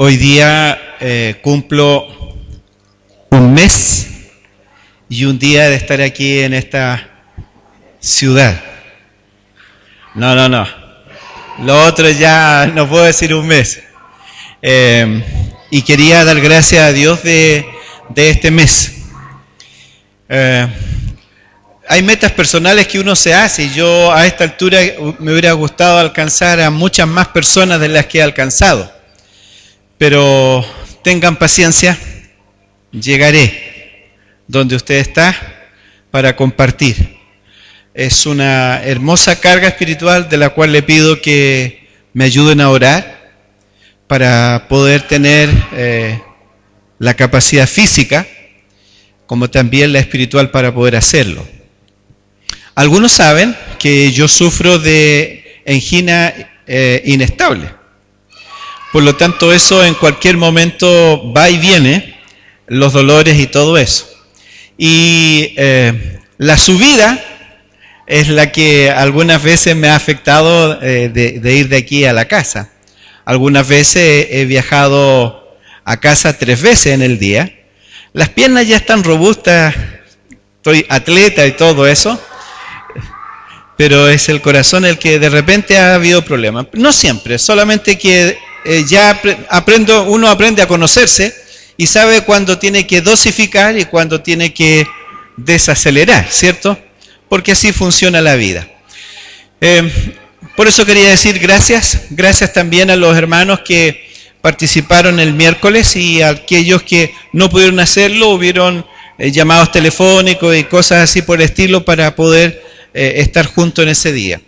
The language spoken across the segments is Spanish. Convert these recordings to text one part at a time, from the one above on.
Hoy día cumplo un mes y un día de estar aquí en esta ciudad. No. Lo otro ya no puedo decir un mes. Y quería dar gracias a Dios de este mes. Hay metas personales que uno se hace y yo a esta altura me hubiera gustado alcanzar a muchas más personas de las que he alcanzado. Pero tengan paciencia, llegaré donde usted está para compartir. Es una hermosa carga espiritual de la cual le pido que me ayuden a orar para poder tener la capacidad física como también la espiritual para poder hacerlo. Algunos saben que yo sufro de angina inestable. Por lo tanto, eso en cualquier momento va y viene, los dolores y todo eso. Y la subida es la que algunas veces me ha afectado de ir de aquí a la casa. Algunas veces he viajado a casa 3 veces en el día. Las piernas ya están robustas, estoy atleta y todo eso, pero es el corazón el que de repente ha habido problemas. No siempre, solamente que uno aprende a conocerse y sabe cuándo tiene que dosificar y cuándo tiene que desacelerar, ¿cierto? Porque así funciona la vida. Por eso quería decir gracias también a los hermanos que participaron el miércoles y a aquellos que no pudieron hacerlo, hubieron llamados telefónicos y cosas así por el estilo para poder estar juntos en ese día.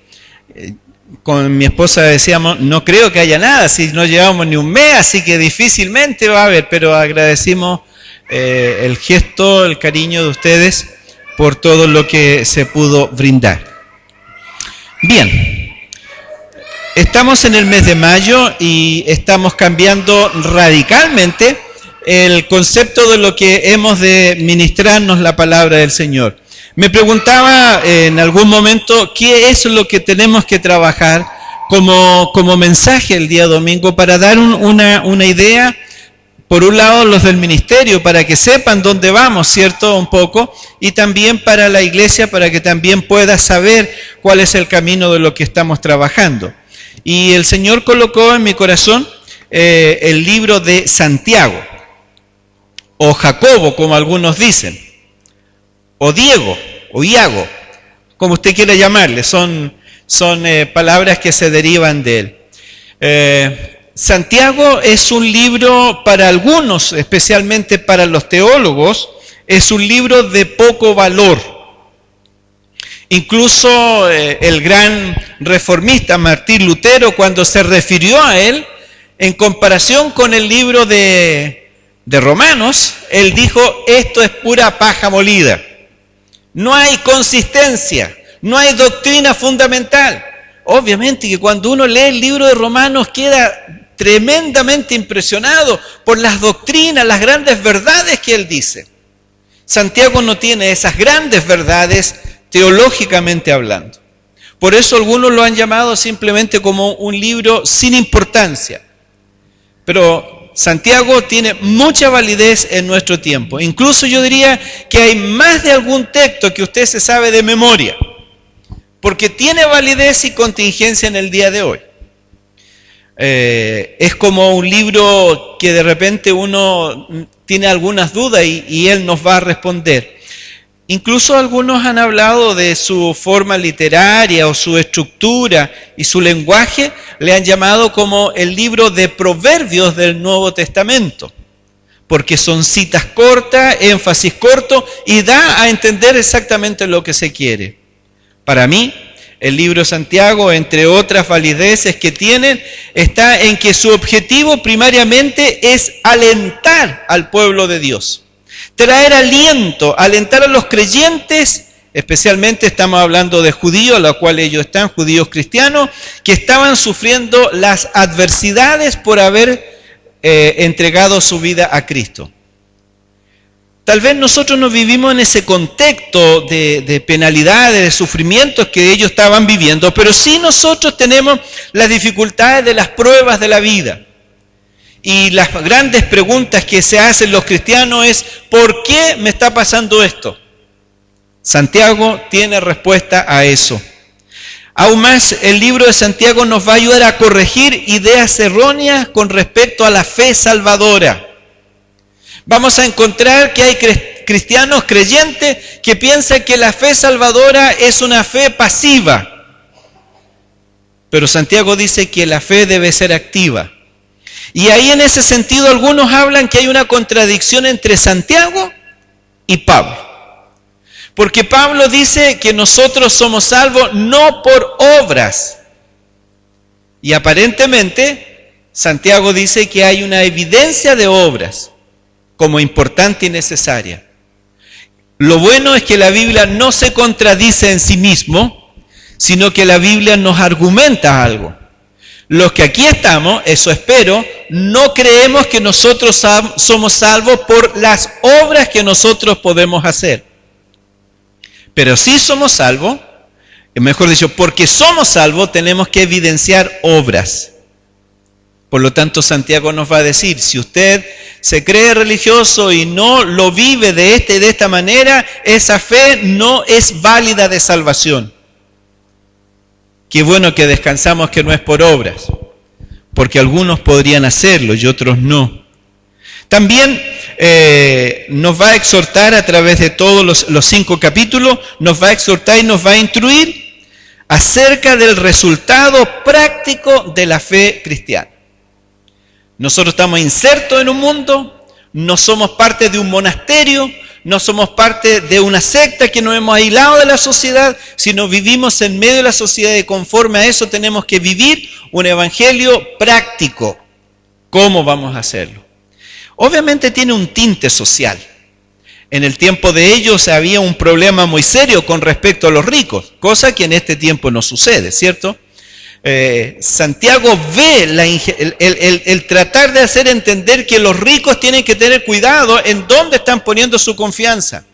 Con mi esposa decíamos, no creo que haya nada, si no llevamos ni un mes, así que difícilmente va a haber, pero agradecimos el gesto, el cariño de ustedes por todo lo que se pudo brindar. Bien, estamos en el mes de mayo y estamos cambiando radicalmente el concepto de lo que hemos de ministrarnos la palabra del Señor. Me preguntaba en algún momento qué es lo que tenemos que trabajar como mensaje el día domingo para dar una idea, por un lado los del ministerio, para que sepan dónde vamos, ¿cierto? Un poco, y también para la iglesia, para que también pueda saber cuál es el camino de lo que estamos trabajando. Y el Señor colocó en mi corazón el libro de Santiago, o Jacobo, como algunos dicen, o Diego, o Iago, como usted quiera llamarle, son palabras que se derivan de él. Santiago es un libro para algunos, especialmente para los teólogos, es un libro de poco valor. Incluso el gran reformista Martín Lutero, cuando se refirió a él, en comparación con el libro de Romanos, él dijo, esto es pura paja molida. No hay consistencia, no hay doctrina fundamental. Obviamente que cuando uno lee el libro de Romanos queda tremendamente impresionado por las doctrinas, las grandes verdades que él dice. Santiago no tiene esas grandes verdades teológicamente hablando. Por eso algunos lo han llamado simplemente como un libro sin importancia. Pero Santiago tiene mucha validez en nuestro tiempo. Incluso yo diría que hay más de algún texto que usted se sabe de memoria, porque tiene validez y contingencia en el día de hoy. Es como un libro que de repente uno tiene algunas dudas y él nos va a responder. Incluso algunos han hablado de su forma literaria o su estructura y su lenguaje, le han llamado como el libro de Proverbios del Nuevo Testamento, porque son citas cortas, énfasis corto y da a entender exactamente lo que se quiere. Para mí, el libro de Santiago, entre otras valideces que tienen, está en que su objetivo primariamente es alentar al pueblo de Dios. Traer aliento, alentar a los creyentes, especialmente estamos hablando de judíos, a los cuales ellos están, judíos cristianos, que estaban sufriendo las adversidades por haber entregado su vida a Cristo. Tal vez nosotros no vivimos en ese contexto de penalidades, de sufrimientos que ellos estaban viviendo, pero sí nosotros tenemos las dificultades de las pruebas de la vida. Y las grandes preguntas que se hacen los cristianos es, ¿por qué me está pasando esto? Santiago tiene respuesta a eso. Aún más, el libro de Santiago nos va a ayudar a corregir ideas erróneas con respecto a la fe salvadora. Vamos a encontrar que hay cristianos creyentes que piensan que la fe salvadora es una fe pasiva. Pero Santiago dice que la fe debe ser activa. Y ahí en ese sentido algunos hablan que hay una contradicción entre Santiago y Pablo. Porque Pablo dice que nosotros somos salvos no por obras. Y aparentemente Santiago dice que hay una evidencia de obras como importante y necesaria. Lo bueno es que la Biblia no se contradice en sí mismo, sino que la Biblia nos argumenta algo. Los que aquí estamos, eso espero, no creemos que nosotros somos salvos por las obras que nosotros podemos hacer. Pero sí somos salvos, mejor dicho, porque somos salvos tenemos que evidenciar obras. Por lo tanto, Santiago nos va a decir, si usted se cree religioso y no lo vive de esta manera, esa fe no es válida de salvación. Qué bueno que descansamos que no es por obras, porque algunos podrían hacerlo y otros no. También nos va a exhortar a través de todos los 5 capítulos, nos va a exhortar y nos va a instruir acerca del resultado práctico de la fe cristiana. Nosotros estamos insertos en un mundo, no somos parte de un monasterio, no somos parte de una secta que nos hemos aislado de la sociedad, sino vivimos en medio de la sociedad y conforme a eso tenemos que vivir un evangelio práctico. ¿Cómo vamos a hacerlo? Obviamente tiene un tinte social. En el tiempo de ellos había un problema muy serio con respecto a los ricos, cosa que en este tiempo no sucede, ¿cierto? Santiago ve el tratar de hacer entender que los ricos tienen que tener cuidado en dónde están poniendo su confianza.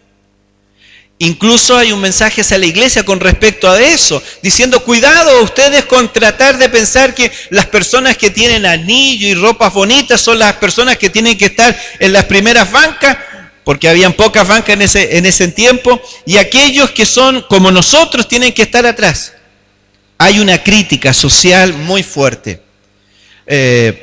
Incluso hay un mensaje hacia la iglesia con respecto a eso, diciendo cuidado ustedes con tratar de pensar que las personas que tienen anillo y ropas bonitas son las personas que tienen que estar en las primeras bancas, porque habían pocas bancas en ese tiempo, y aquellos que son como nosotros tienen que estar atrás. Hay una crítica social muy fuerte.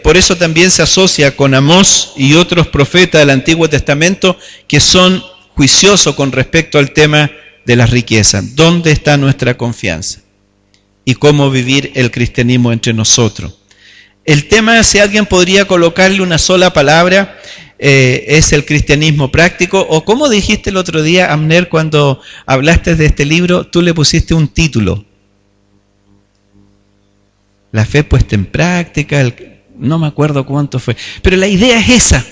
Por eso también se asocia con Amós y otros profetas del Antiguo Testamento que son juiciosos con respecto al tema de las riquezas. ¿Dónde está nuestra confianza? Y cómo vivir el cristianismo entre nosotros. El tema, si alguien podría colocarle una sola palabra, es el cristianismo práctico. O como dijiste el otro día, Amner, cuando hablaste de este libro, tú le pusiste un título. La fe puesta en práctica, no me acuerdo cuánto fue. Pero la idea es esa.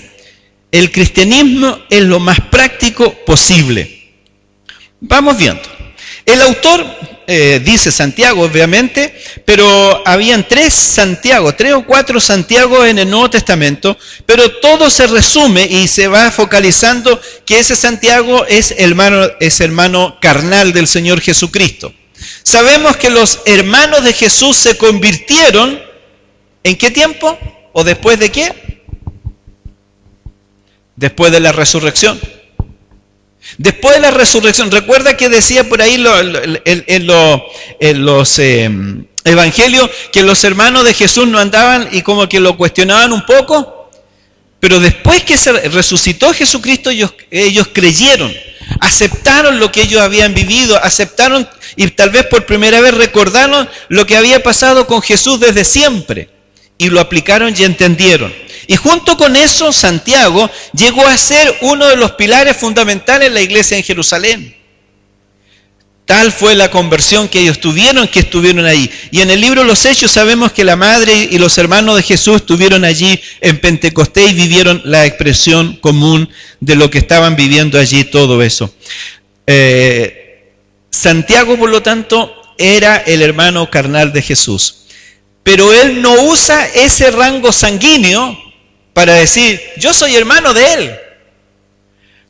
El cristianismo es lo más práctico posible. Vamos viendo. El autor dice Santiago, obviamente, pero habían 3 o 4 Santiago en el Nuevo Testamento, pero todo se resume y se va focalizando que ese Santiago es hermano carnal del Señor Jesucristo. Sabemos que los hermanos de Jesús se convirtieron, ¿en qué tiempo? ¿O después de qué? Después de la resurrección. Después de la resurrección, recuerda que decía por ahí en los evangelios que los hermanos de Jesús no andaban y como que lo cuestionaban un poco, pero después que se resucitó Jesucristo ellos creyeron, aceptaron lo que ellos habían vivido, aceptaron y tal vez por primera vez recordaron lo que había pasado con Jesús desde siempre y lo aplicaron y entendieron. Y junto con eso, Santiago llegó a ser uno de los pilares fundamentales de la iglesia en Jerusalén. Tal fue la conversión que ellos tuvieron, que estuvieron ahí. Y en el libro de los Hechos sabemos que la madre y los hermanos de Jesús estuvieron allí en Pentecostés y vivieron la expresión común de lo que estaban viviendo allí, todo eso. Santiago, por lo tanto, era el hermano carnal de Jesús. Pero él no usa ese rango sanguíneo para decir, yo soy hermano de él.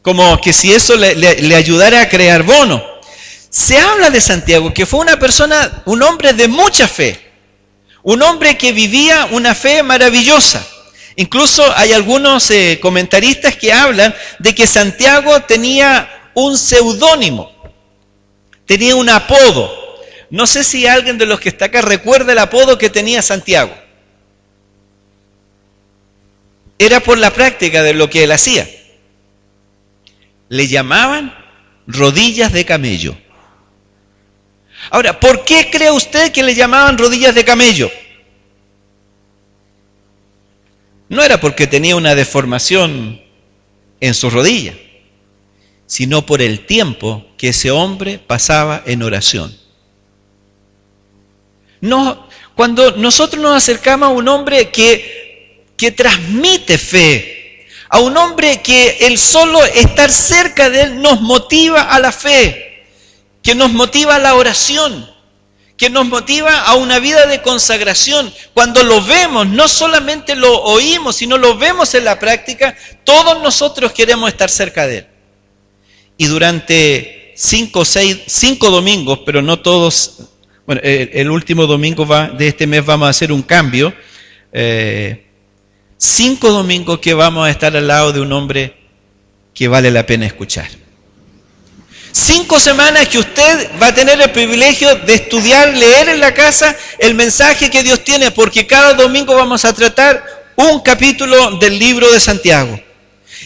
Como que si eso le ayudara a crear bono. Se habla de Santiago, que fue una persona, un hombre de mucha fe. Un hombre que vivía una fe maravillosa. Incluso hay algunos comentaristas que hablan de que Santiago tenía un seudónimo, tenía un apodo. No sé si alguien de los que está acá recuerda el apodo que tenía Santiago. Era por la práctica de lo que él hacía. Le llamaban rodillas de camello. Ahora, ¿por qué cree usted que le llamaban rodillas de camello? No era porque tenía una deformación en su rodilla, sino por el tiempo que ese hombre pasaba en oración. No, cuando nosotros nos acercamos a un hombre que transmite fe, a un hombre que el solo estar cerca de él nos motiva a la fe, que nos motiva a la oración, que nos motiva a una vida de consagración. Cuando lo vemos, no solamente lo oímos, sino lo vemos en la práctica, todos nosotros queremos estar cerca de él. Y durante 5 domingos, pero no todos, bueno, el último domingo de este mes vamos a hacer un cambio, 5 domingos que vamos a estar al lado de un hombre que vale la pena escuchar. 5 semanas que usted va a tener el privilegio de estudiar, leer en la casa el mensaje que Dios tiene, porque cada domingo vamos a tratar un capítulo del libro de Santiago.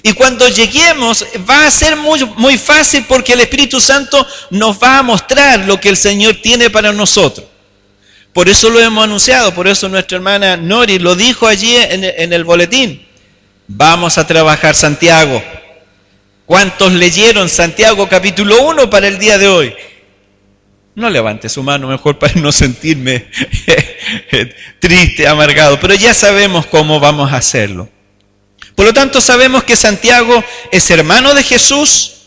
Y cuando lleguemos va a ser muy fácil, porque el Espíritu Santo nos va a mostrar lo que el Señor tiene para nosotros. Por eso lo hemos anunciado, por eso nuestra hermana Nori lo dijo allí en el boletín. Vamos a trabajar Santiago. ¿Cuántos leyeron Santiago capítulo 1 para el día de hoy? No levante su mano, mejor para no sentirme triste, amargado, pero ya sabemos cómo vamos a hacerlo. Por lo tanto, sabemos que Santiago es hermano de Jesús,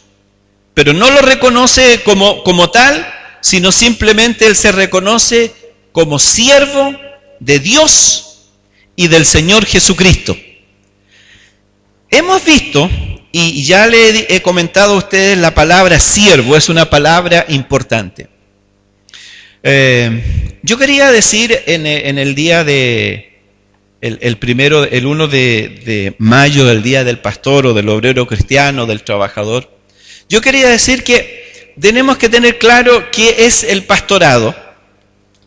pero no lo reconoce como tal, sino simplemente él se reconoce como siervo de Dios y del Señor Jesucristo. Hemos visto, y ya le he comentado a ustedes, la palabra siervo es una palabra importante. Yo quería decir en el día de, el 1 de mayo, el día del pastor o del obrero cristiano, del trabajador, yo quería decir que tenemos que tener claro qué es el pastorado.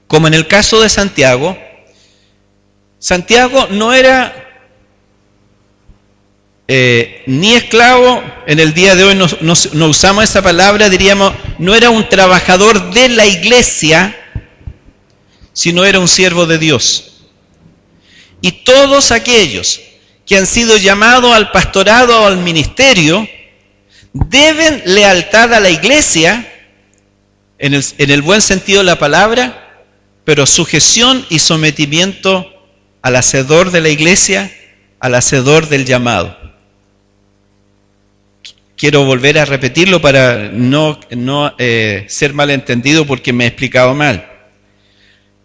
Como en el caso de Santiago, Santiago no era ni esclavo, en el día de hoy no usamos esa palabra, diríamos, no era un trabajador de la iglesia, sino era un siervo de Dios. Y todos aquellos que han sido llamados al pastorado o al ministerio, deben lealtad a la iglesia, en el buen sentido de la palabra, pero sujeción y sometimiento al hacedor de la iglesia, al hacedor del llamado. Quiero volver a repetirlo para no ser malentendido, porque me he explicado mal.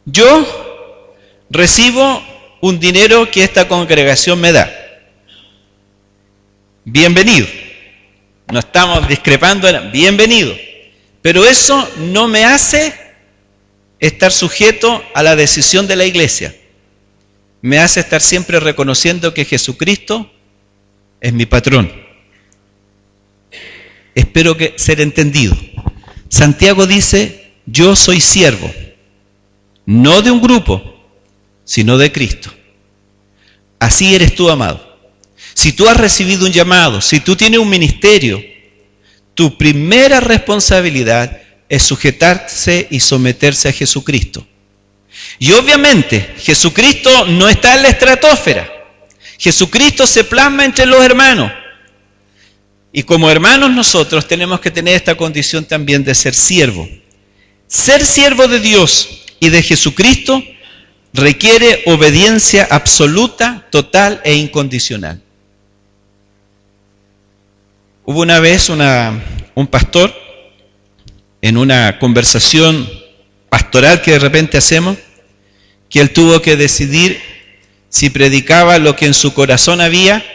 Yo recibo un dinero que esta congregación me da. Bienvenido. No estamos discrepando, bienvenido. Pero eso no me hace estar sujeto a la decisión de la iglesia. Me hace estar siempre reconociendo que Jesucristo es mi patrón. Espero que ser entendido. Santiago dice, yo soy siervo, no de un grupo, sino de Cristo. Así eres tú, amado. Si tú has recibido un llamado, si tú tienes un ministerio, tu primera responsabilidad es sujetarse y someterse a Jesucristo. Y obviamente, Jesucristo no está en la estratosfera. Jesucristo se plasma entre los hermanos. Y como hermanos nosotros tenemos que tener esta condición también de ser siervo. Ser siervo de Dios y de Jesucristo requiere obediencia absoluta, total e incondicional. Hubo una vez un pastor, en una conversación pastoral que de repente hacemos, que él tuvo que decidir si predicaba lo que en su corazón había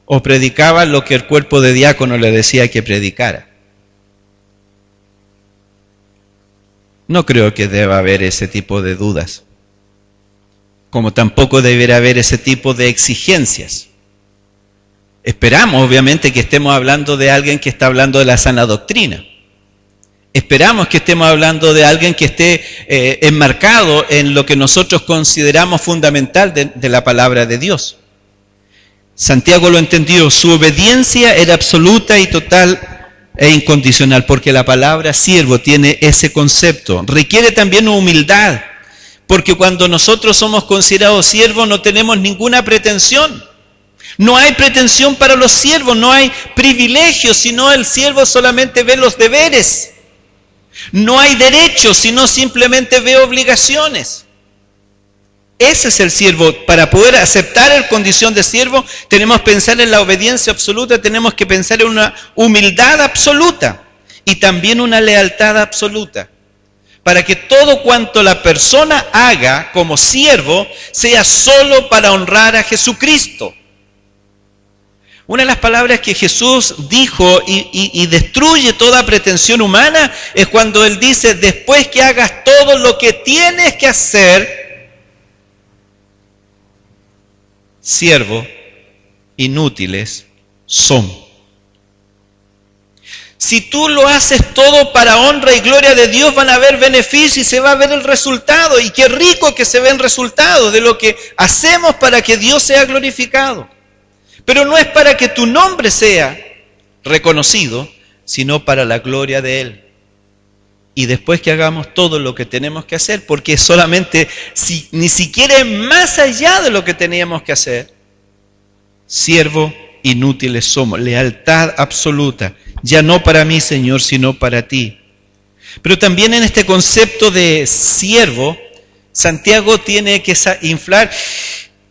o predicaba lo que el cuerpo de diácono le decía que predicara. No creo que deba haber ese tipo de dudas. como tampoco deberá haber ese tipo de exigencias. Esperamos, obviamente, que estemos hablando de alguien que está hablando de la sana doctrina. Esperamos que estemos hablando de alguien que esté enmarcado en lo que nosotros consideramos fundamental de la palabra de Dios. Santiago lo entendió, su obediencia era absoluta y total e incondicional, porque la palabra siervo tiene ese concepto. Requiere también humildad, porque cuando nosotros somos considerados siervos no tenemos ninguna pretensión. No hay pretensión para los siervos, no hay privilegios, sino el siervo solamente ve los deberes. No hay derechos, sino simplemente ve obligaciones. Ese es el siervo. Para poder aceptar la condición de siervo, tenemos que pensar en la obediencia absoluta, tenemos que pensar en una humildad absoluta y también una lealtad absoluta. Para que todo cuanto la persona haga como siervo sea solo para honrar a Jesucristo. Una de las palabras que Jesús dijo y destruye toda pretensión humana es cuando Él dice, después que hagas todo lo que tienes que hacer, siervo, inútiles son. Si tú lo haces todo para honra y gloria de Dios, van a haber beneficios y se va a ver el resultado. Y qué rico que se ven resultados de lo que hacemos para que Dios sea glorificado. Pero no es para que tu nombre sea reconocido, sino para la gloria de Él. Y después que hagamos todo lo que tenemos que hacer, porque solamente, ni siquiera es más allá de lo que teníamos que hacer, siervo inútiles somos, lealtad absoluta, ya no para mí, Señor, sino para ti. Pero también en este concepto de siervo, Santiago tiene que inflar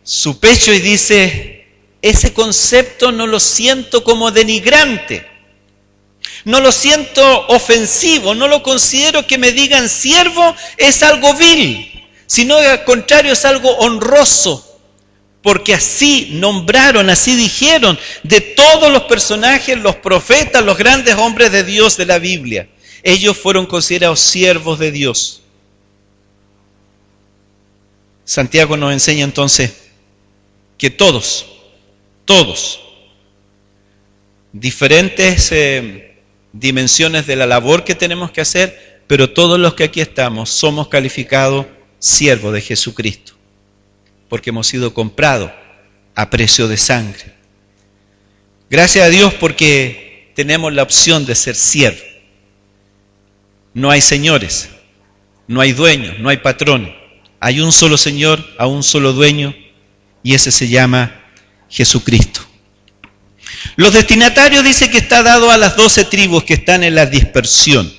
su pecho y dice, ese concepto no lo siento como denigrante, no lo siento ofensivo, no lo considero que me digan siervo es algo vil, sino al contrario es algo honroso, porque así nombraron, así dijeron de todos los personajes, los profetas, los grandes hombres de Dios de la Biblia. Ellos fueron considerados siervos de Dios. Santiago nos enseña entonces que todos, diferentes dimensiones de la labor que tenemos que hacer, pero todos los que aquí estamos somos calificados siervos de Jesucristo, porque hemos sido comprados a precio de sangre. Gracias a Dios porque tenemos la opción de ser siervos. No hay señores, no hay dueños, no hay patrones. Hay un solo Señor, a un solo dueño, y ese se llama Jesucristo. Los destinatarios dice que está dado a las 12 tribus que están en la dispersión.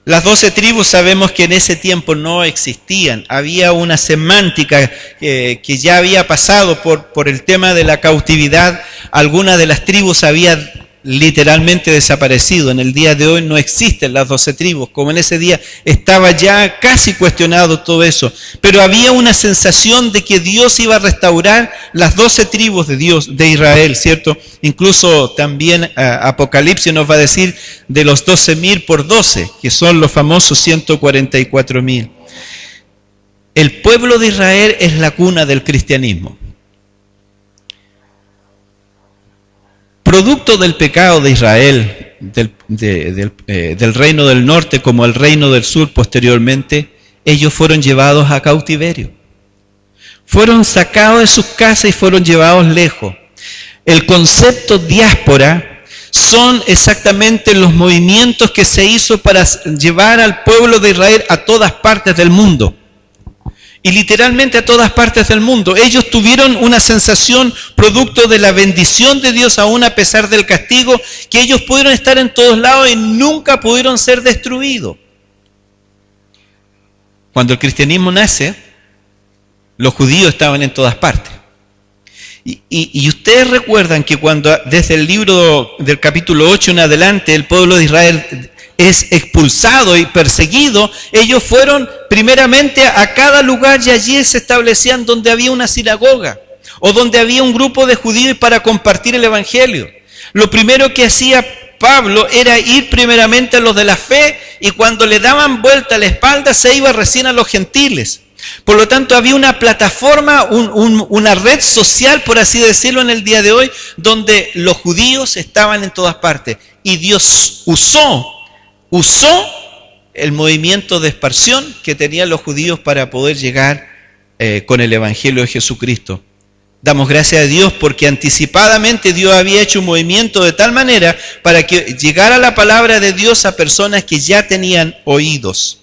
Las 12 tribus sabemos que en ese tiempo no existían. Había una semántica que ya había pasado por el tema de la cautividad. Algunas de las tribus habían literalmente desaparecido. En el día de hoy no existen las 12 tribus, como en ese día estaba ya casi cuestionado todo eso, pero había una sensación de que Dios iba a restaurar las 12 tribus de Dios, de Israel, ¿cierto? Incluso también Apocalipsis nos va a decir de los 12,000 por 12, que son los famosos 144,000. El pueblo de Israel es la cuna del cristianismo. Producto del pecado de Israel, del reino del norte como el reino del sur posteriormente, ellos fueron llevados a cautiverio. Fueron sacados de sus casas y fueron llevados lejos. El concepto diáspora son exactamente los movimientos que se hizo para llevar al pueblo de Israel a todas partes del mundo. Y literalmente a todas partes del mundo. Ellos tuvieron una sensación producto de la bendición de Dios aún a pesar del castigo, que ellos pudieron estar en todos lados y nunca pudieron ser destruidos. Cuando el cristianismo nace, los judíos estaban en todas partes. Y ustedes recuerdan que cuando desde el libro del capítulo 8 en adelante el pueblo de Israel es expulsado y perseguido, ellos fueron primeramente a cada lugar y allí se establecían donde había una sinagoga o donde había un grupo de judíos para compartir el evangelio. Lo primero que hacía Pablo era ir primeramente a los de la fe y cuando le daban vuelta a la espalda se iba recién a los gentiles. Por lo tanto, había una plataforma, una red social, por así decirlo, en el día de hoy, donde los judíos estaban en todas partes. Y Dios usó el movimiento de expansión que tenían los judíos para poder llegar con el Evangelio de Jesucristo. Damos gracias a Dios porque anticipadamente Dios había hecho un movimiento de tal manera para que llegara la palabra de Dios a personas que ya tenían oídos.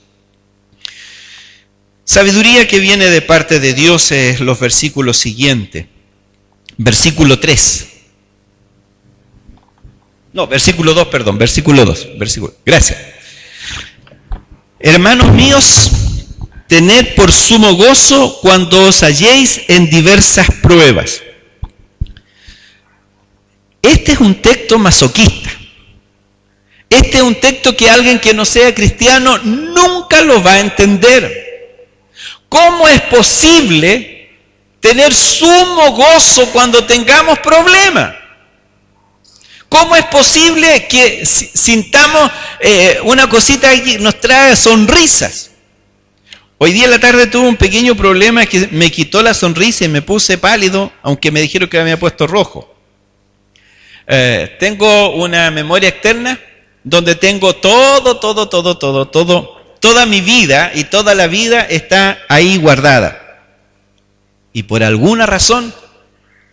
Sabiduría que viene de parte de Dios es los versículos siguientes. Versículo 3. No, versículo 2, perdón, versículo 2. Gracias. Hermanos míos, tened por sumo gozo cuando os halléis en diversas pruebas. Este es un texto masoquista. Este es un texto que alguien que no sea cristiano nunca lo va a entender. ¿Cómo es posible tener sumo gozo cuando tengamos problemas? ¿Cómo es posible que sintamos una cosita que nos trae sonrisas? Hoy día en la tarde tuve un pequeño problema que me quitó la sonrisa y me puse pálido, aunque me dijeron que me había puesto rojo. Tengo una memoria externa donde tengo toda mi vida y toda la vida está ahí guardada. Y por alguna razón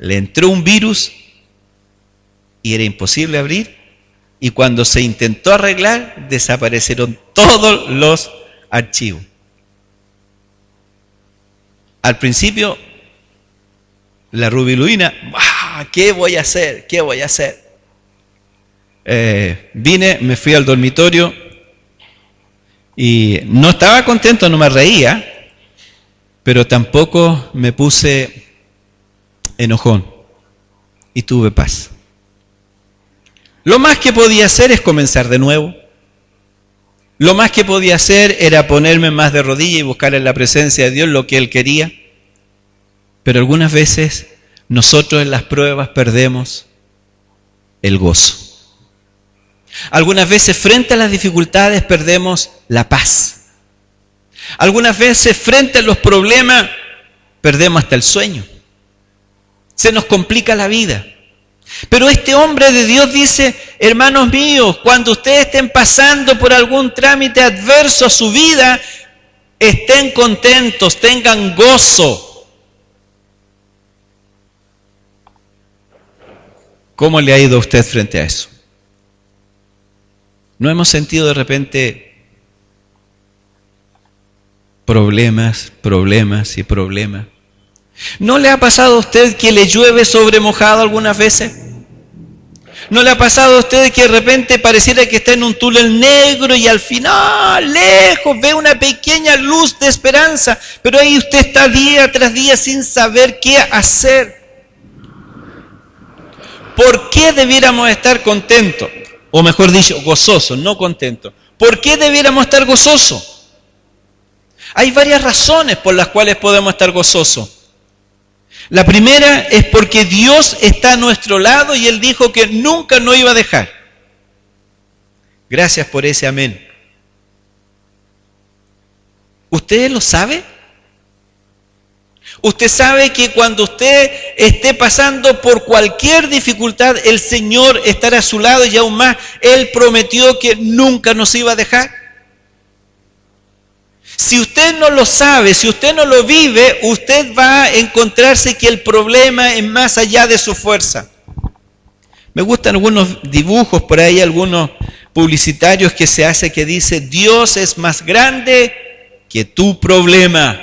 le entró un virus y era imposible abrir. Y cuando se intentó arreglar, desaparecieron todos los archivos. Al principio, la rubiluina, ¿qué voy a hacer? ¿Qué voy a hacer? Me fui al dormitorio y no estaba contento, no me reía, pero tampoco me puse enojón y tuve paz. Lo más que podía hacer es comenzar de nuevo. Lo más que podía hacer era ponerme más de rodillas y buscar en la presencia de Dios lo que Él quería. Pero algunas veces nosotros en las pruebas perdemos el gozo. Algunas veces frente a las dificultades perdemos la paz. Algunas veces frente a los problemas perdemos hasta el sueño. Se nos complica la vida. Pero este hombre de Dios dice, hermanos míos, cuando ustedes estén pasando por algún trámite adverso a su vida, estén contentos, tengan gozo. ¿Cómo le ha ido a usted frente a eso? ¿No hemos sentido de repente problemas y problemas? ¿No le ha pasado a usted que le llueve sobre mojado algunas veces? ¿No le ha pasado a usted que de repente pareciera que está en un túnel negro y al final, lejos, ve una pequeña luz de esperanza, pero ahí usted está día tras día sin saber qué hacer? ¿Por qué debiéramos estar contentos? O mejor dicho, gozosos, no contentos. ¿Por qué debiéramos estar gozosos? Hay varias razones por las cuales podemos estar gozosos. La primera es porque Dios está a nuestro lado y Él dijo que nunca nos iba a dejar. Gracias por ese amén. ¿Usted lo sabe? Usted sabe que cuando usted esté pasando por cualquier dificultad, el Señor estará a su lado y aún más, Él prometió que nunca nos iba a dejar. Si usted no lo sabe, si usted no lo vive, usted va a encontrarse que el problema es más allá de su fuerza. Me gustan algunos dibujos por ahí, algunos publicitarios que se hace que dice, Dios es más grande que tu problema.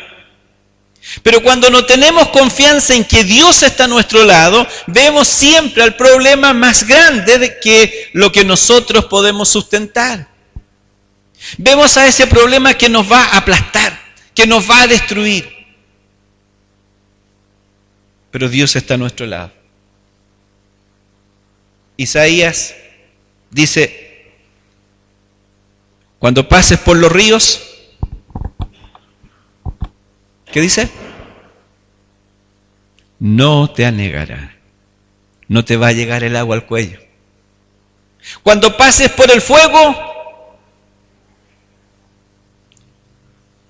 Pero cuando no tenemos confianza en que Dios está a nuestro lado, vemos siempre al problema más grande que lo que nosotros podemos sustentar. Vemos a ese problema que nos va a aplastar, que nos va a destruir. Pero Dios está a nuestro lado. Isaías dice, cuando pases por los ríos, ¿qué dice? No te anegará, no te va a llegar el agua al cuello. Cuando pases por el fuego,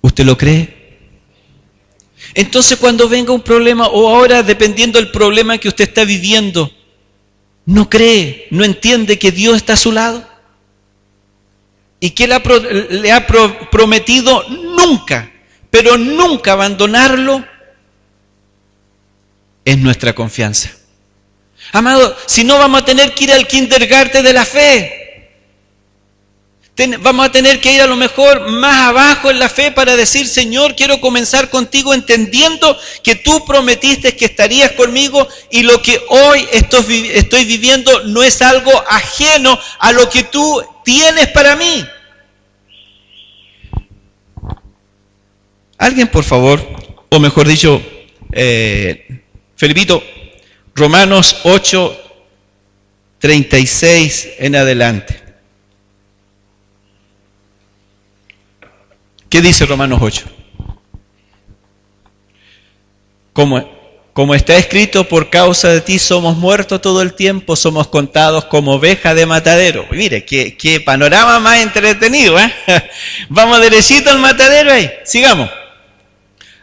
¿usted lo cree? Entonces cuando venga un problema, o ahora dependiendo del problema que usted está viviendo, ¿no cree, no entiende que Dios está a su lado? Y que le ha prometido nunca, pero nunca abandonarlo. Es nuestra confianza. Amado, si no vamos a tener que ir al kindergarten de la fe. Vamos a tener que ir a lo mejor más abajo en la fe para decir, Señor, quiero comenzar contigo entendiendo que tú prometiste que estarías conmigo y lo que hoy estoy viviendo no es algo ajeno a lo que tú tienes para mí. Alguien, por favor, o mejor dicho, Felipito, Romanos 8, 36 en adelante. ¿Qué dice Romanos 8? Como está escrito, por causa de ti somos muertos todo el tiempo, somos contados como ovejas de matadero. Mire, qué panorama más entretenido, ¿eh? Vamos derechito al matadero ahí, sigamos.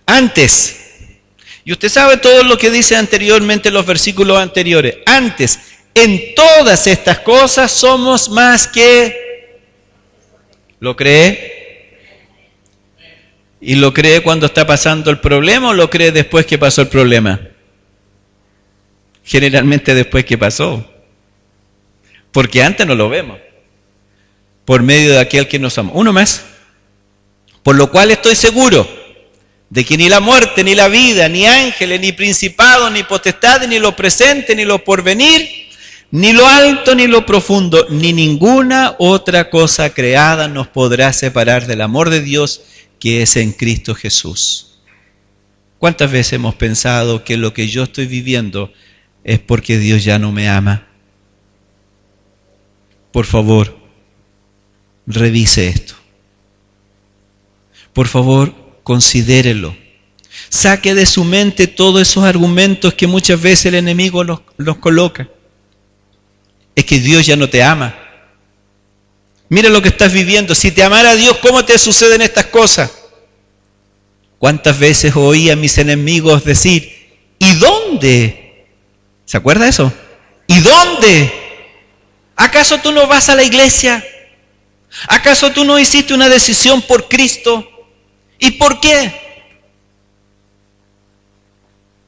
Antes, y usted sabe todo lo que dice anteriormente los versículos anteriores, antes, en todas estas cosas somos más que... ¿Lo cree? ¿Y lo cree cuando está pasando el problema o lo cree después que pasó el problema? Generalmente después que pasó. Porque antes no lo vemos. Por medio de aquel que nos ama. Uno más. Por lo cual estoy seguro de que ni la muerte, ni la vida, ni ángeles, ni principados, ni potestades, ni lo presente, ni lo porvenir, ni lo alto, ni lo profundo, ni ninguna otra cosa creada nos podrá separar del amor de Dios que es en Cristo Jesús. ¿Cuántas veces hemos pensado que lo que yo estoy viviendo es porque Dios ya no me ama? Por favor, revise esto. Por favor, considérelo. Saque de su mente todos esos argumentos que muchas veces el enemigo los coloca. Es que Dios ya no te ama. Mira lo que estás viviendo. Si te amara Dios, ¿cómo te suceden estas cosas? ¿Cuántas veces oí a mis enemigos decir, ¿y dónde? ¿Se acuerda eso? ¿Y dónde? ¿Acaso tú no vas a la iglesia? ¿Acaso tú no hiciste una decisión por Cristo? ¿Y por qué?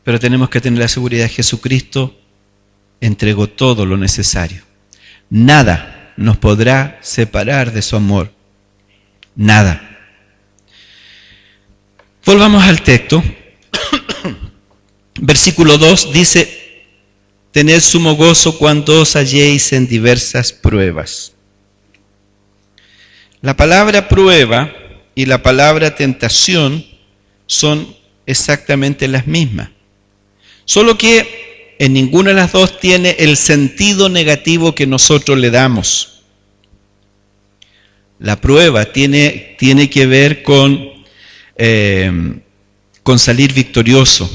Pero tenemos que tener la seguridad que Jesucristo entregó todo lo necesario. Nada nos podrá separar de su amor. Nada. Volvamos al texto. Versículo 2 dice, tened sumo gozo cuando os halléis en diversas pruebas. La palabra prueba y la palabra tentación son exactamente las mismas. Solo que en ninguna de las dos tiene el sentido negativo que nosotros le damos. La prueba tiene que ver con salir victorioso.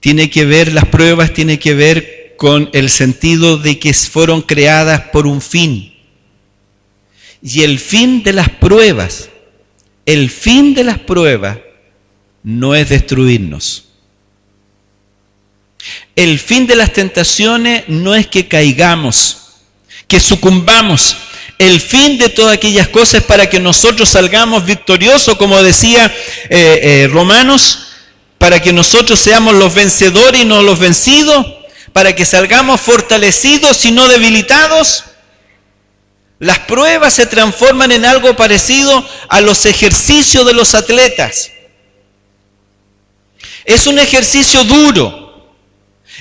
Las pruebas tienen que ver con el sentido de que fueron creadas por un fin. Y el fin de las pruebas no es destruirnos. El fin de las tentaciones no es que caigamos, que sucumbamos. El fin de todas aquellas cosas es para que nosotros salgamos victoriosos, como decía Romanos, para que nosotros seamos los vencedores y no los vencidos, para que salgamos fortalecidos y no debilitados. Las pruebas se transforman en algo parecido a los ejercicios de los atletas. Es un ejercicio duro.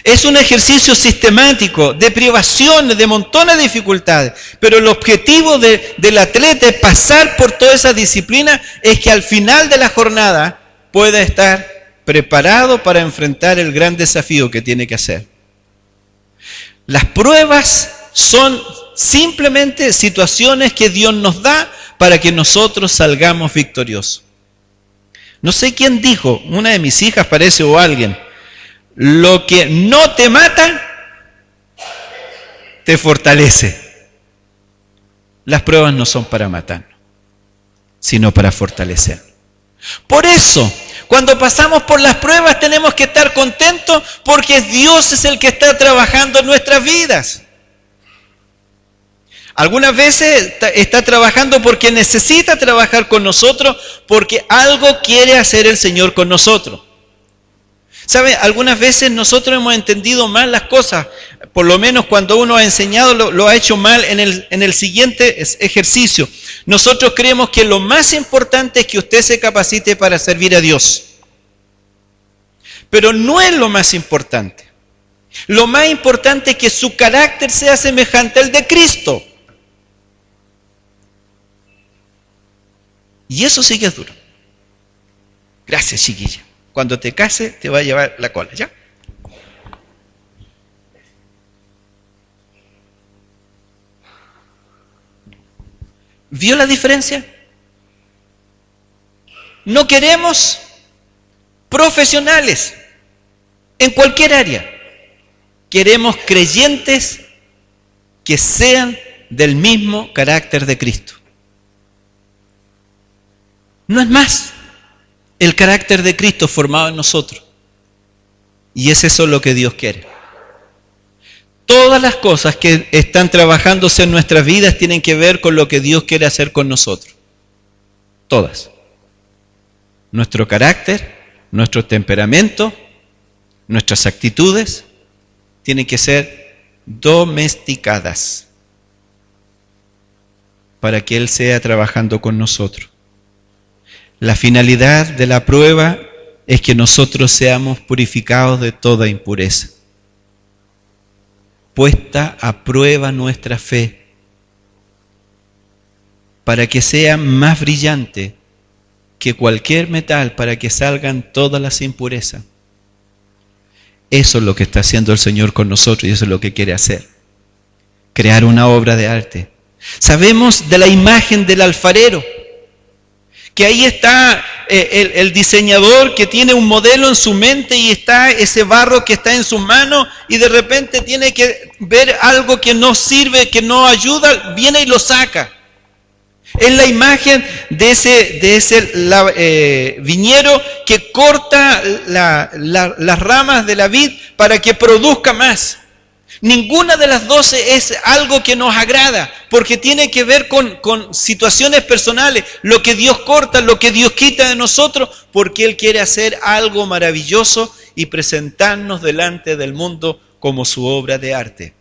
Es un ejercicio sistemático, de privaciones, de montones de dificultades. Pero el objetivo del atleta es pasar por toda esa disciplina, es que al final de la jornada pueda estar preparado para enfrentar el gran desafío que tiene que hacer. Las pruebas son simplemente situaciones que Dios nos da para que nosotros salgamos victoriosos. No sé quién dijo, una de mis hijas parece o alguien, lo que no te mata, te fortalece. Las pruebas no son para matarnos, sino para fortalecer. Por eso, Cuando pasamos por las pruebas tenemos que estar contentos porque Dios es el que está trabajando en nuestras vidas. Algunas veces está trabajando porque necesita trabajar con nosotros, porque algo quiere hacer el Señor con nosotros. ¿Sabe? Algunas veces nosotros hemos entendido mal las cosas. Por lo menos cuando uno ha enseñado lo ha hecho mal en el siguiente ejercicio. Nosotros creemos que lo más importante es que usted se capacite para servir a Dios. Pero no es lo más importante. Lo más importante es que su carácter sea semejante al de Cristo. Y eso sí que es duro. Gracias, chiquilla. Cuando te cases te va a llevar la cola, ¿ya? ¿Vio la diferencia? No queremos profesionales en cualquier área. Queremos creyentes que sean del mismo carácter de Cristo. No es más el carácter de Cristo formado en nosotros. Y es eso lo que Dios quiere. Todas las cosas que están trabajándose en nuestras vidas tienen que ver con lo que Dios quiere hacer con nosotros. Todas. Nuestro carácter, nuestro temperamento, nuestras actitudes tienen que ser domesticadas para que Él sea trabajando con nosotros. La finalidad de la prueba es que nosotros seamos purificados de toda impureza. Puesta a prueba nuestra fe para que sea más brillante que cualquier metal, para que salgan todas las impurezas. Eso es lo que está haciendo el Señor con nosotros y eso es lo que quiere hacer. Crear una obra de arte. Sabemos de la imagen del alfarero, que ahí está el diseñador que tiene un modelo en su mente y está ese barro que está en sus manos y de repente tiene que ver algo que no sirve, que no ayuda, viene y lo saca. Es la imagen de ese viñero que corta las ramas de la vid para que produzca más. Ninguna de las 12 es algo que nos agrada, porque tiene que ver con situaciones personales, lo que Dios corta, lo que Dios quita de nosotros, porque Él quiere hacer algo maravilloso y presentarnos delante del mundo como su obra de arte.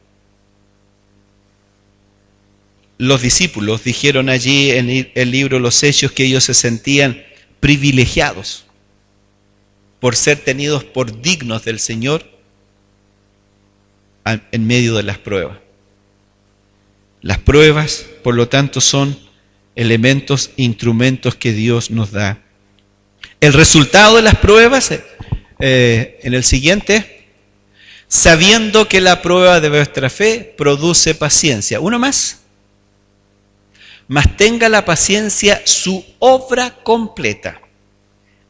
Los discípulos dijeron allí en el libro Los Hechos que ellos se sentían privilegiados por ser tenidos por dignos del Señor en medio de las pruebas. Las pruebas, por lo tanto, son elementos, instrumentos que Dios nos da. El resultado de las pruebas, en el siguiente, sabiendo que la prueba de vuestra fe produce paciencia. Uno más. Mas tenga la paciencia su obra completa.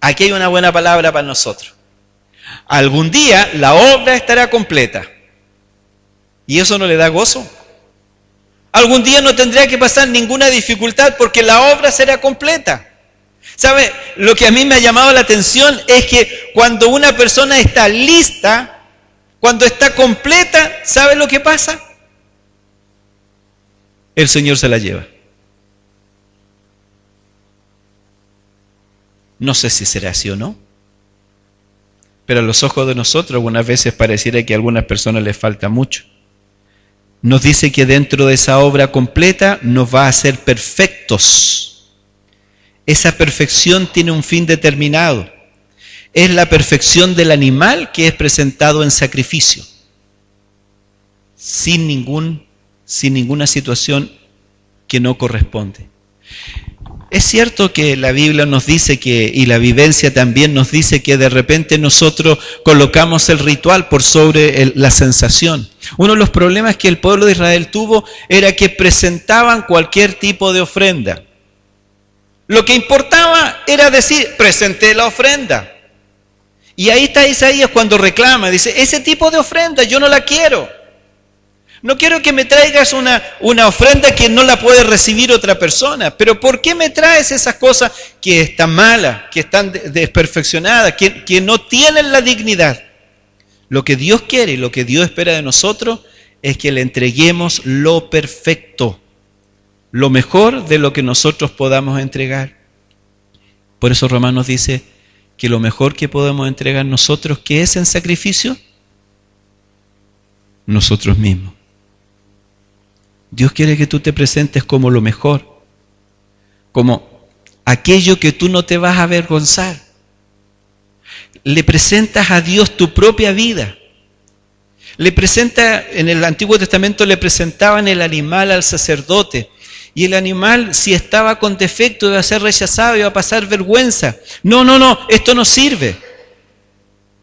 Aquí hay una buena palabra para nosotros. Algún día la obra estará completa. ¿Y eso no le da gozo? Algún día no tendría que pasar ninguna dificultad porque la obra será completa. ¿Sabe? Lo que a mí me ha llamado la atención es que cuando una persona está lista, cuando está completa, ¿sabe lo que pasa? El Señor se la lleva. No sé si será así o no, pero a los ojos de nosotros algunas veces pareciera que a algunas personas les falta mucho. Nos dice que dentro de esa obra completa nos va a hacer perfectos. Esa perfección tiene un fin determinado. Es la perfección del animal que es presentado en sacrificio, sin ninguna situación que no corresponde. Es cierto que la Biblia nos dice y la vivencia también nos dice que de repente nosotros colocamos el ritual por sobre la sensación. Uno de los problemas que el pueblo de Israel tuvo era que presentaban cualquier tipo de ofrenda. Lo que importaba era decir, presenté la ofrenda. Y ahí está Isaías cuando reclama, dice, ese tipo de ofrenda yo no la quiero. No quiero que me traigas una ofrenda que no la puede recibir otra persona. Pero ¿por qué me traes esas cosas que están malas, que están desperfeccionadas, que no tienen la dignidad? Lo que Dios quiere y lo que Dios espera de nosotros es que le entreguemos lo perfecto, lo mejor de lo que nosotros podamos entregar. Por eso Romanos dice que lo mejor que podemos entregar nosotros, ¿qué es en sacrificio? Nosotros mismos. Dios quiere que tú te presentes como lo mejor, como aquello que tú no te vas a avergonzar. Le presentas a Dios tu propia vida. En el Antiguo Testamento le presentaban el animal al sacerdote. Y el animal, si estaba con defecto, iba a ser rechazado, iba a pasar vergüenza. No, esto no sirve.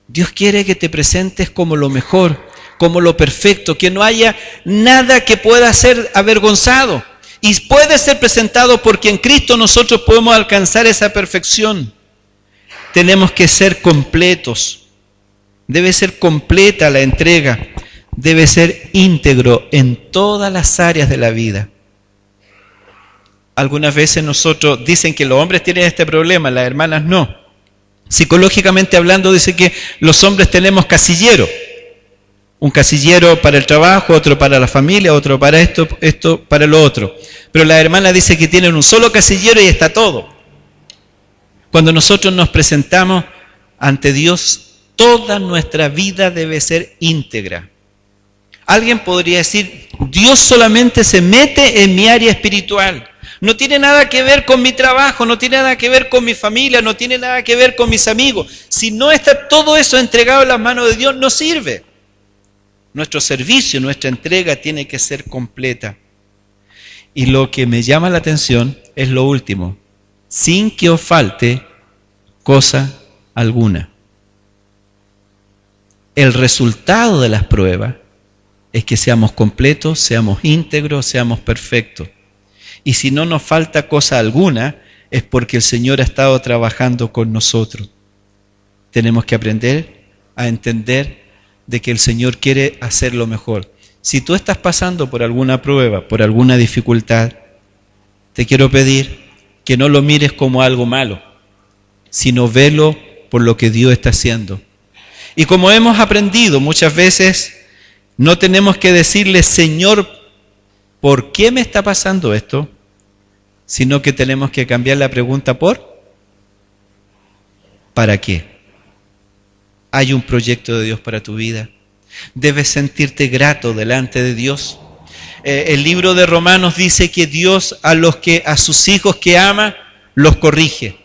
Dios quiere que te presentes como lo mejor, como lo perfecto, que no haya nada que pueda ser avergonzado. Y puede ser presentado porque en Cristo nosotros podemos alcanzar esa perfección. Tenemos que ser completos. Debe ser completa la entrega. Debe ser íntegro en todas las áreas de la vida. Algunas veces nosotros dicen que los hombres tienen este problema, las hermanas no. Psicológicamente hablando dice que los hombres tenemos casillero. Un casillero para el trabajo, otro para la familia, otro para esto para lo otro. Pero la hermana dice que tienen un solo casillero y está todo. Cuando nosotros nos presentamos ante Dios, toda nuestra vida debe ser íntegra. Alguien podría decir, Dios solamente se mete en mi área espiritual. No tiene nada que ver con mi trabajo, no tiene nada que ver con mi familia, no tiene nada que ver con mis amigos. Si no está todo eso entregado en las manos de Dios, no sirve. Nuestro servicio, nuestra entrega tiene que ser completa. Y lo que me llama la atención es lo último. Sin que os falte cosa alguna. El resultado de las pruebas es que seamos completos, seamos íntegros, seamos perfectos. Y si no nos falta cosa alguna, es porque el Señor ha estado trabajando con nosotros. Tenemos que aprender a entender de que el Señor quiere hacer lo mejor. Si tú estás pasando por alguna prueba, por alguna dificultad, te quiero pedir que no lo mires como algo malo, sino velo por lo que Dios está haciendo. Y como hemos aprendido muchas veces, no tenemos que decirle, Señor, ¿por qué me está pasando esto? Sino que tenemos que cambiar la pregunta por ¿para qué? Hay un proyecto de Dios para tu vida. Debes sentirte grato delante de Dios. El libro de Romanos dice que Dios a sus hijos que ama, los corrige.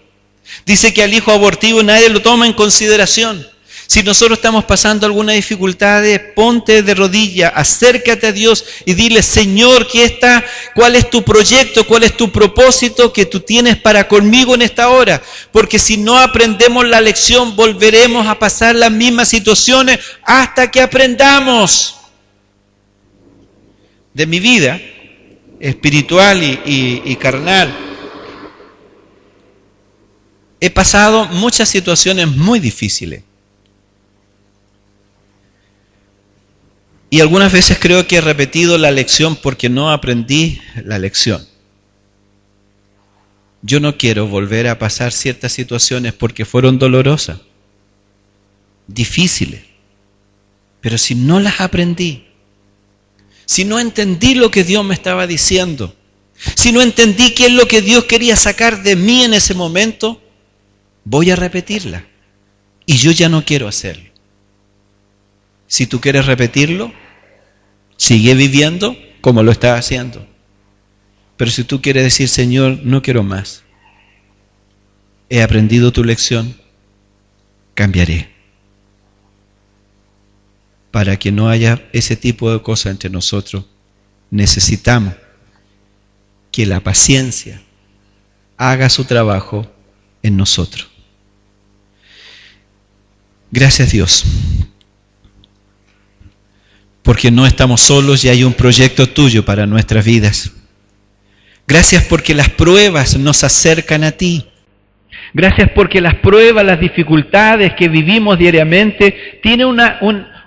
Dice que al hijo abortivo nadie lo toma en consideración. Si nosotros estamos pasando alguna dificultad, ponte de rodillas, acércate a Dios y dile, Señor, ¿cuál es tu proyecto? ¿Cuál es tu propósito que tú tienes para conmigo en esta hora? Porque si no aprendemos la lección, volveremos a pasar las mismas situaciones hasta que aprendamos. De mi vida espiritual y carnal, he pasado muchas situaciones muy difíciles. Y algunas veces creo que he repetido la lección porque no aprendí la lección. Yo no quiero volver a pasar ciertas situaciones porque fueron dolorosas, difíciles. Pero si no las aprendí, si no entendí lo que Dios me estaba diciendo, si no entendí qué es lo que Dios quería sacar de mí en ese momento, voy a repetirla. Y yo ya no quiero hacerlo. Si tú quieres repetirlo, sigue viviendo como lo estás haciendo. Pero si tú quieres decir, Señor, no quiero más, he aprendido tu lección, cambiaré. Para que no haya ese tipo de cosas entre nosotros, necesitamos que la paciencia haga su trabajo en nosotros. Gracias, Dios. Porque no estamos solos y hay un proyecto tuyo para nuestras vidas. Gracias porque las pruebas nos acercan a ti. Gracias porque las pruebas, las dificultades que vivimos diariamente, tienen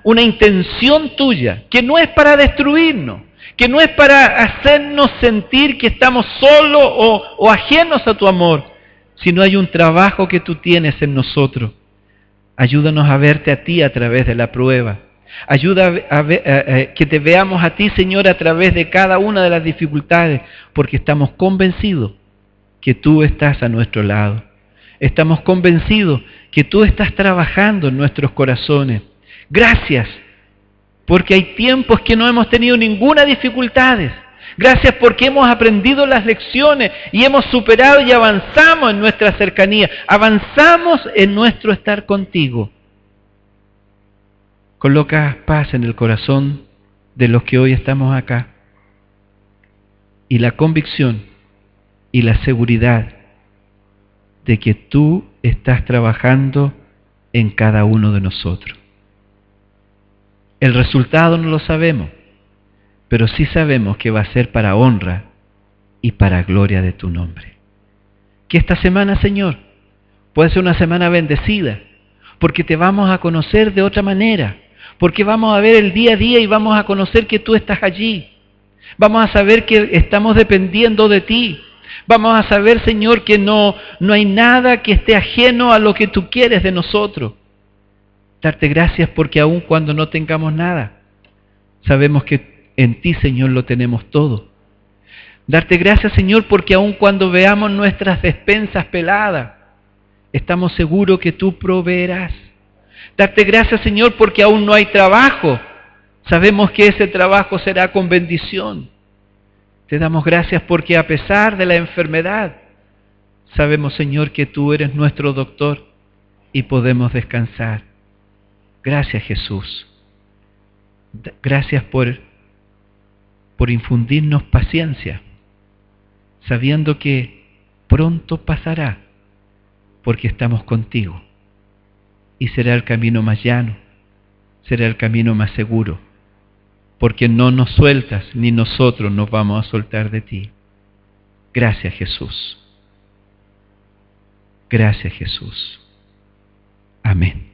una intención tuya, que no es para destruirnos, que no es para hacernos sentir que estamos solos o ajenos a tu amor, sino hay un trabajo que tú tienes en nosotros. Ayúdanos a verte a ti a través de la prueba. Ayuda que te veamos a ti, Señor, a través de cada una de las dificultades, porque estamos convencidos que tú estás a nuestro lado. Estamos convencidos que tú estás trabajando en nuestros corazones. Gracias, porque hay tiempos que no hemos tenido ninguna dificultad. Gracias porque hemos aprendido las lecciones y hemos superado y avanzamos en nuestra cercanía. Avanzamos en nuestro estar contigo. Coloca paz en el corazón de los que hoy estamos acá. Y la convicción y la seguridad de que tú estás trabajando en cada uno de nosotros. El resultado no lo sabemos, pero sí sabemos que va a ser para honra y para gloria de tu nombre. Que esta semana, Señor, puede ser una semana bendecida, porque te vamos a conocer de otra manera, porque vamos a ver el día a día y vamos a conocer que tú estás allí. Vamos a saber que estamos dependiendo de ti. Vamos a saber, Señor, que no hay nada que esté ajeno a lo que tú quieres de nosotros. Darte gracias porque aun cuando no tengamos nada, sabemos que en ti, Señor, lo tenemos todo. Darte gracias, Señor, porque aun cuando veamos nuestras despensas peladas, estamos seguros que tú proveerás. Darte gracias, Señor, porque aún no hay trabajo. Sabemos que ese trabajo será con bendición. Te damos gracias porque a pesar de la enfermedad, sabemos, Señor, que tú eres nuestro doctor y podemos descansar. Gracias, Jesús. Gracias por infundirnos paciencia, sabiendo que pronto pasará, porque estamos contigo. Y será el camino más llano, será el camino más seguro, porque no nos sueltas, ni nosotros nos vamos a soltar de ti. Gracias, Jesús. Gracias, Jesús. Amén.